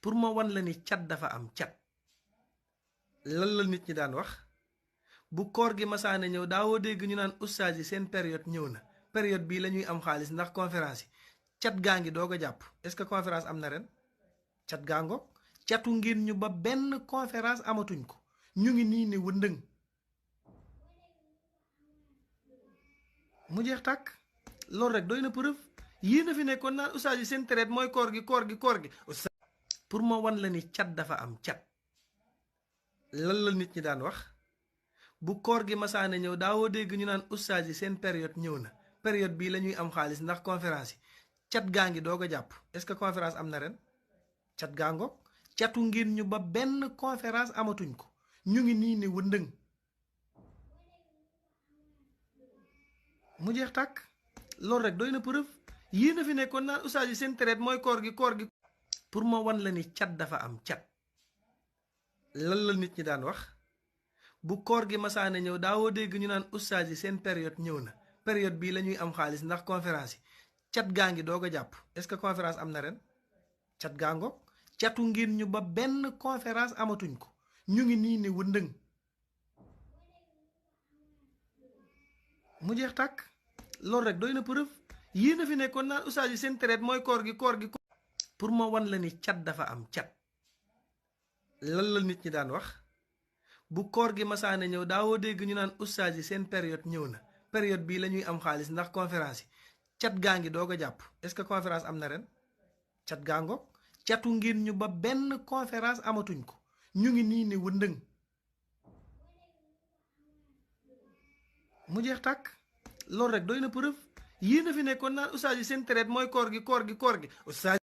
pour ma wan la ni cat dafa am cat lan la nit ñi daan wax bu koor gi masaane ñëw daawoo dégg ñu naan ustaas yi seen période ñëw na période bii la ñuy am xaalis ndax conférence yi cat gaa ngi doog a jàpp est-ce que conférence am na ren cat gaa ngoog catu ngir ñu ba benn conférence amatuñ ko ñu ngi nii ni wëndëng mu jeex tàkk loolu rek doy na preuve yéen a fi nekkoon naan ustaas yi seen traite mooy koor gi ustaas pour ma wan la ni cat dafa am cat lan la nit ñi daan wax bu koor gi masaane ñëw daawoo dégg ñu naan ustaas yi seen période ñëw na période bii la ñuy am xaalis ndax conférence yi cat gaa ngi doog a jàpp est-ce que conférence am na ren cat gaa ngoog catu ngir ñu ba benn conférence amatuñ ko ñu ngi nii ni wëndëng mu jeex tàkk loolu rek doy na preuve yéen a fi nekkoon naan ustaas yi seen traite mooy koor gi pour ma wan la ni cat dafa am cat lan la nit ñi daan wax bu koor gi masaane ñëw daawoo dégg ñu naan ustaas yi seen période ñëw na période bii la ñuy am xaalis ndax conférence yi cat gaa ngi doog a jàpp est-ce que conférence am na ren cat gaa ngoog catu ngir ñu ba benn conférence amatuñ ko ñu ngi nii ni wëndëng mu jeex tàkk loolu rek doy na preuve yéen a fi nekkoon naan ustaas yi seen traite mooy koor gi pour ma wan la ni cat dafa am cat lan la nit ñi daan wax bu koor gi masaane ñëw daawoo dégg ñu naan ustaas yi seen période ñëw na période bii la ñuy am xaalis ndax conférence yi cat gaa ngi doog a jàpp est-ce que conférence am na ren cat gaa ngoog catu ngir ñu ba benn conférence amatuñ ko ñu ngi nii ni wëndëng mu jeex tàkk loolu rek doy na preuve yéen a fi nekkoon naan ustaas yi seen traite mooy koor gi ustaas